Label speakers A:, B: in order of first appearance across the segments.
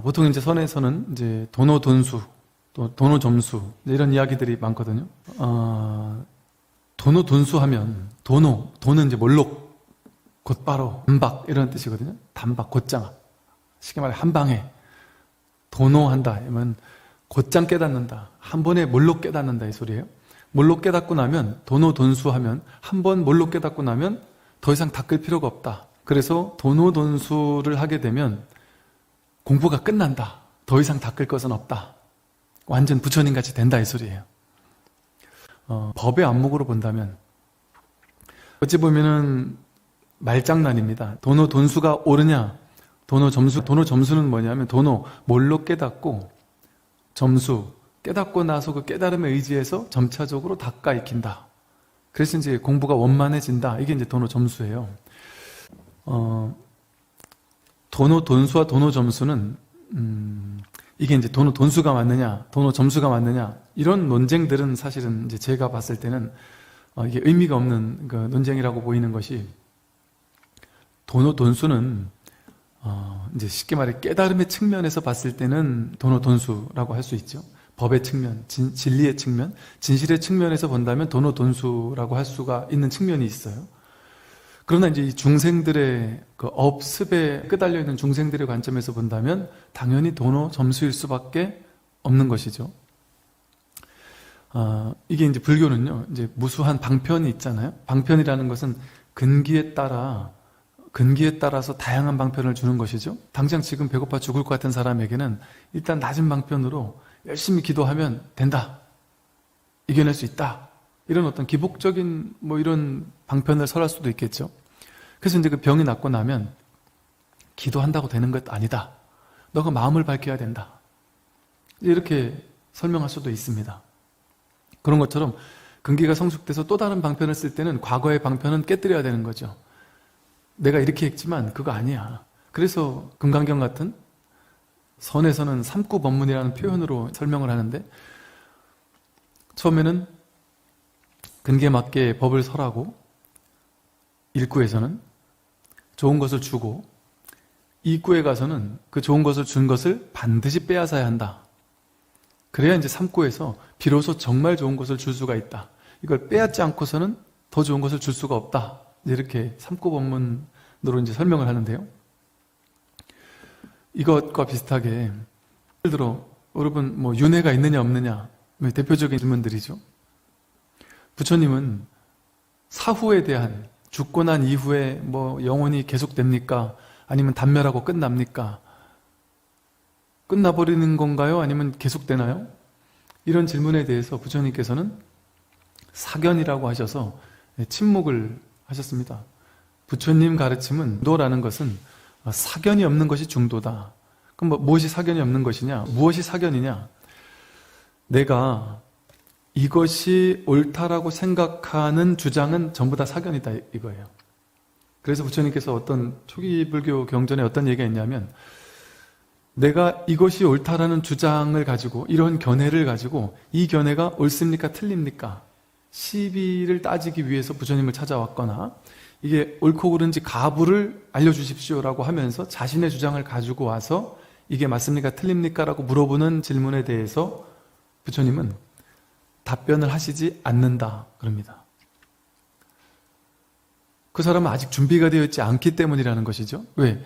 A: 보통 이제 선에서는 이제 도노돈수, 또 도노점수 이런 이야기들이 많거든요. 도노돈수하면 도는 이제 몰록, 곧바로, 단박 이런 뜻이거든요. 단박, 곧장. 쉽게 말해 한 방에 도노한다. 이러면 곧장 깨닫는다. 한 번에 몰록 깨닫는다 이 소리예요. 몰록 깨닫고 나면 도노돈수하면 한 번 몰록 깨닫고 나면 더 이상 닦을 필요가 없다. 그래서 도노돈수를 하게 되면 공부가 끝난다. 더 이상 닦을 것은 없다. 완전 부처님같이 된다 이 소리예요. 법의 안목으로 본다면 어찌 보면은 말장난입니다. 도노돈수가 옳으냐, 도노점수는 뭐냐면 도노, 몰록 깨닫고, 점수, 깨닫고 나서 그 깨달음에 의지해서 점차적으로 닦아 익힌다. 그래서 이제 공부가 원만해진다. 이게 이제 도노점수예요. 도노돈수와 도노점수는 이게 이제 도노돈수가 맞느냐, 도노점수가 맞느냐 이런 논쟁들은 사실은 이제 제가 봤을 때는 이게 의미가 없는 그 논쟁이라고 보이는 것이, 도노돈수는 이제 쉽게 말해 깨달음의 측면에서 봤을 때는 도노돈수라고 할 수 있죠. 법의 측면, 진리의 측면, 진실의 측면에서 본다면 도노돈수라고 할 수가 있는 측면이 있어요. 그러나 이제 이 중생들의 그 업습에 끄달려 있는 중생들의 관점에서 본다면 당연히 도노점수일 수밖에 없는 것이죠. 이게 이제 불교는요, 이제 무수한 방편이 있잖아요. 방편이라는 것은 근기에 따라서 다양한 방편을 주는 것이죠. 당장 지금 배고파 죽을 것 같은 사람에게는 일단 낮은 방편으로 열심히 기도하면 된다. 이겨낼 수 있다. 이런 어떤 기복적인 이런 방편을 설할 수도 있겠죠. 그래서 이제 그 병이 낫고 나면 기도한다고 되는 것 아니다. 너가 마음을 밝혀야 된다. 이렇게 설명할 수도 있습니다. 그런 것처럼 근기가 성숙돼서 또 다른 방편을 쓸 때는 과거의 방편은 깨뜨려야 되는 거죠. 내가 이렇게 했지만 그거 아니야. 그래서 금강경 같은 선에서는 삼구법문이라는 표현으로 설명을 하는데, 처음에는 근기에 맞게 법을 설하고, 일구에서는 좋은 것을 주고, 이구에 가서는 그 좋은 것을 준 것을 반드시 빼앗아야 한다. 그래야 이제 삼구에서 비로소 정말 좋은 것을 줄 수가 있다. 이걸 빼앗지 않고서는 더 좋은 것을 줄 수가 없다. 이렇게 삼구법문으로 이제 설명을 하는데요. 이것과 비슷하게 예를 들어 여러분 윤회가 있느냐 없느냐 대표적인 질문들이죠. 부처님은 사후에 대한, 죽고 난 이후에 영혼이 계속됩니까? 아니면 단멸하고 끝납니까? 끝나버리는 건가요? 아니면 계속되나요? 이런 질문에 대해서 부처님께서는 사견이라고 하셔서 침묵을 하셨습니다. 부처님 가르침은 중도라는 것은 사견이 없는 것이 중도다. 그럼 무엇이 사견이 없는 것이냐? 무엇이 사견이냐? 내가 이것이 옳다라고 생각하는 주장은 전부 다 사견이다 이거예요. 그래서 부처님께서 어떤 초기 불교 경전에 어떤 얘기가 있냐면, 내가 이것이 옳다라는 주장을 가지고, 이런 견해를 가지고 이 견해가 옳습니까 틀립니까? 시비를 따지기 위해서 부처님을 찾아왔거나, 이게 옳고 그른지 가부를 알려주십시오라고 하면서 자신의 주장을 가지고 와서 이게 맞습니까 틀립니까? 라고 물어보는 질문에 대해서 부처님은 답변을 하시지 않는다 그럽니다. 그 사람은 아직 준비가 되어 있지 않기 때문이라는 것이죠. 왜?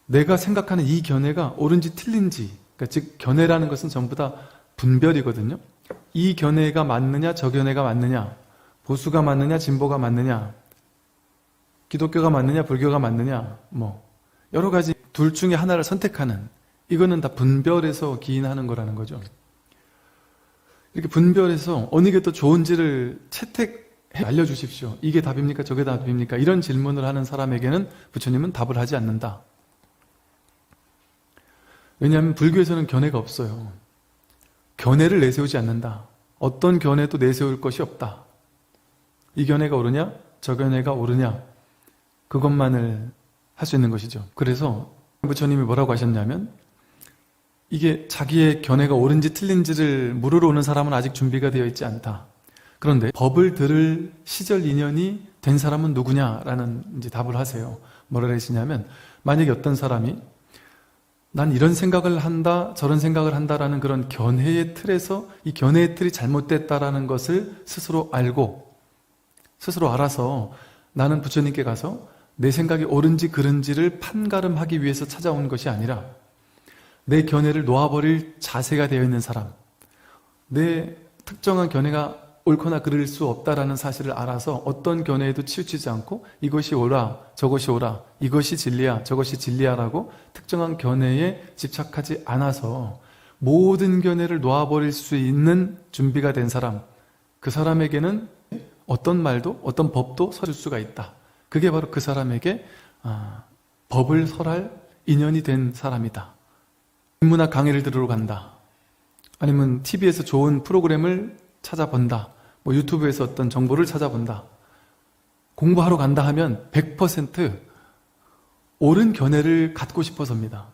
A: 내가 생각하는 이 견해가 옳은지 틀린지, 그러니까 즉 견해라는 것은 전부 다 분별이거든요. 이 견해가 맞느냐 저 견해가 맞느냐, 보수가 맞느냐 진보가 맞느냐, 기독교가 맞느냐 불교가 맞느냐, 여러 가지 둘 중에 하나를 선택하는, 이거는 다 분별해서 기인하는 거라는 거죠. 이렇게 분별해서 어느 게 더 좋은지를 채택해 알려주십시오. 이게 답입니까 저게 답입니까? 이런 질문을 하는 사람에게는 부처님은 답을 하지 않는다. 왜냐하면 불교에서는 견해가 없어요. 견해를 내세우지 않는다. 어떤 견해도 내세울 것이 없다. 이 견해가 옳으냐 저 견해가 옳으냐, 그것만을 할 수 있는 것이죠. 그래서 부처님이 뭐라고 하셨냐면, 이게 자기의 견해가 옳은지 틀린지를 물으러 오는 사람은 아직 준비가 되어 있지 않다. 그런데 법을 들을 시절 인연이 된 사람은 누구냐라는 이제 답을 하세요. 뭐라 하시냐면, 만약에 어떤 사람이 난 이런 생각을 한다, 저런 생각을 한다라는 그런 견해의 틀에서 이 견해의 틀이 잘못됐다라는 것을 스스로 알고, 스스로 알아서 나는 부처님께 가서 내 생각이 옳은지 그른지를 판가름하기 위해서 찾아온 것이 아니라 내 견해를 놓아버릴 자세가 되어 있는 사람, 내 특정한 견해가 옳거나 그를 수 없다라는 사실을 알아서 어떤 견해에도 치우치지 않고 이것이 옳아, 저것이 옳아, 이것이 진리야, 저것이 진리야라고 특정한 견해에 집착하지 않아서 모든 견해를 놓아버릴 수 있는 준비가 된 사람, 그 사람에게는 어떤 말도 어떤 법도 설할 수가 있다. 그게 바로 그 사람에게 법을 설할 인연이 된 사람이다. 인문학 강의를 들으러 간다. 아니면 TV에서 좋은 프로그램을 찾아본다. 뭐 유튜브에서 어떤 정보를 찾아본다. 공부하러 간다 하면 100% 옳은 견해를 갖고 싶어서입니다.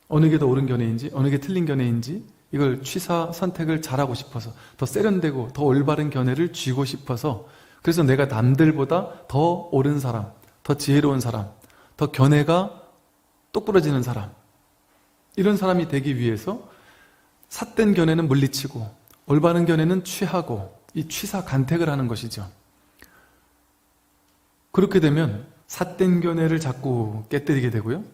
A: 어느 게 더 옳은 견해인지, 어느 게 틀린 견해인지 이걸 취사 선택을 잘하고 싶어서, 더 세련되고 더 올바른 견해를 쥐고 싶어서, 그래서 내가 남들보다 더 옳은 사람, 더 지혜로운 사람, 더 견해가 똑부러지는 사람, 이런 사람이 되기 위해서 삿된 견해는 물리치고 올바른 견해는 취하고 이 취사 간택을 하는 것이죠. 그렇게 되면 삿된 견해를 자꾸 깨뜨리게 되고요.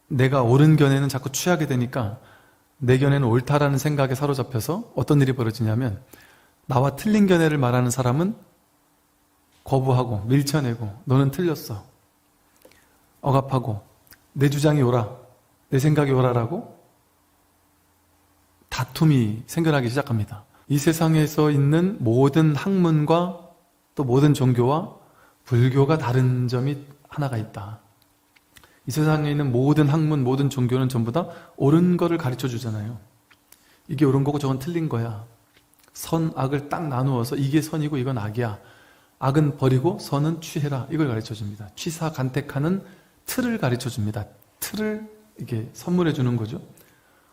A: 내가 옳은 견해는 자꾸 취하게 되니까 내 견해는 옳다라는 생각에 사로잡혀서 어떤 일이 벌어지냐면, 나와 틀린 견해를 말하는 사람은 거부하고 밀쳐내고 너는 틀렸어, 억압하고 내 주장이 옳아, 내 생각이 옳아라고 다툼이 생겨나기 시작합니다. 이 세상에서 있는 모든 학문과 또 모든 종교와 불교가 다른 점이 하나가 있다. 이 세상에 있는 모든 학문, 모든 종교는 전부 다 옳은 거를 가르쳐 주잖아요. 이게 옳은 거고 저건 틀린 거야. 선, 악을 딱 나누어서 이게 선이고 이건 악이야. 악은 버리고 선은 취해라. 이걸 가르쳐 줍니다. 취사 간택하는 틀을 가르쳐 줍니다. 틀을 이게 선물해 주는 거죠.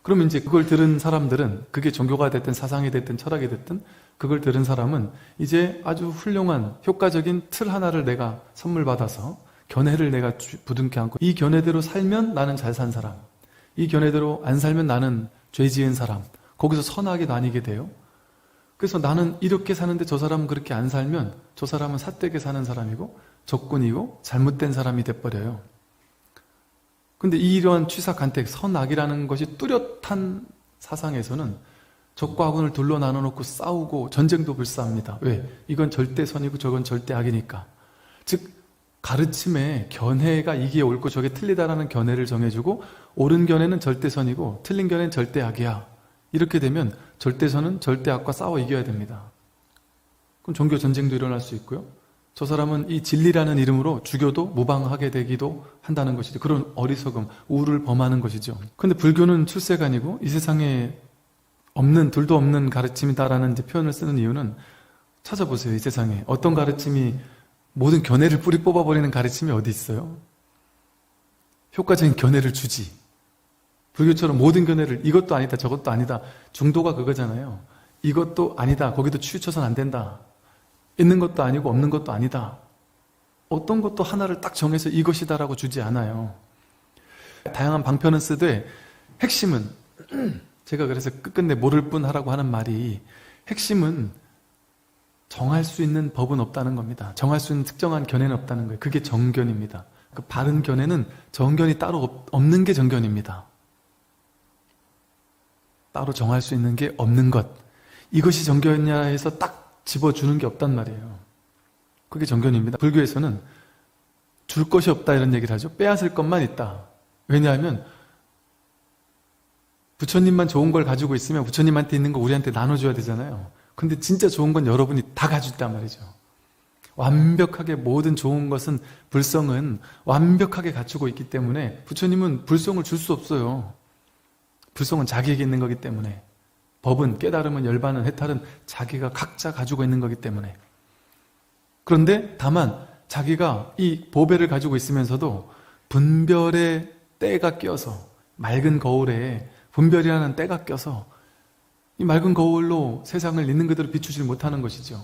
A: 그러면 이제 그걸 들은 사람들은, 그게 종교가 됐든 사상이 됐든 철학이 됐든, 그걸 들은 사람은 이제 아주 훌륭한 효과적인 틀 하나를 내가 선물 받아서 견해를 내가 부둥켜 안고, 이 견해대로 살면 나는 잘 산 사람, 이 견해대로 안 살면 나는 죄 지은 사람, 거기서 선악이 나뉘게 돼요. 그래서 나는 이렇게 사는데 저 사람은 그렇게 안 살면 저 사람은 삿되게 사는 사람이고 적군이고 잘못된 사람이 돼버려요. 근데 이러한 취사간택, 선악이라는 것이 뚜렷한 사상에서는 적과 악을 둘로 나눠놓고 싸우고 전쟁도 불사합니다. 왜? 이건 절대 선이고 저건 절대 악이니까. 즉 가르침의 견해가 이게 옳고 저게 틀리다라는 견해를 정해주고, 옳은 견해는 절대 선이고 틀린 견해는 절대 악이야. 이렇게 되면 절대 선은 절대 악과 싸워 이겨야 됩니다. 그럼 종교 전쟁도 일어날 수 있고요. 저 사람은 이 진리라는 이름으로 죽여도 무방하게 되기도 한다는 것이죠. 그런 어리석음, 우를 범하는 것이죠. 근데 불교는 출세가 아니고 이 세상에 없는, 둘도 없는 가르침이다라는 이제 표현을 쓰는 이유는, 찾아보세요. 이 세상에 어떤 가르침이, 모든 견해를 뿌리 뽑아버리는 가르침이 어디 있어요? 효과적인 견해를 주지. 불교처럼 모든 견해를 이것도 아니다, 저것도 아니다. 중도가 그거잖아요. 이것도 아니다, 거기도 치우쳐서는 안 된다. 있는 것도 아니고 없는 것도 아니다. 어떤 것도 하나를 딱 정해서 이것이다라고 주지 않아요. 다양한 방편은 쓰되 핵심은, 제가 그래서 끝끝내 모를 뿐 하라고 하는 말이, 핵심은 정할 수 있는 법은 없다는 겁니다. 정할 수 있는 특정한 견해는 없다는 거예요. 그게 정견입니다. 그 바른 견해는 정견이 따로 없는 게 정견입니다. 따로 정할 수 있는 게 없는 것, 이것이 정견이냐 해서 딱 집어주는 게 없단 말이에요. 그게 정견입니다. 불교에서는 줄 것이 없다 이런 얘기를 하죠. 빼앗을 것만 있다. 왜냐하면 부처님만 좋은 걸 가지고 있으면 부처님한테 있는 거 우리한테 나눠줘야 되잖아요. 근데 진짜 좋은 건 여러분이 다 가지고 있단 말이죠. 완벽하게 모든 좋은 것은, 불성은 완벽하게 갖추고 있기 때문에 부처님은 불성을 줄 수 없어요. 불성은 자기에게 있는 거기 때문에, 법은, 깨달음은, 열반은, 해탈은 자기가 각자 가지고 있는 거기 때문에. 그런데 다만 자기가 이 보배를 가지고 있으면서도 분별의 때가 껴서, 맑은 거울에 분별이라는 때가 껴서 이 맑은 거울로 세상을 있는 그대로 비추지 못하는 것이죠.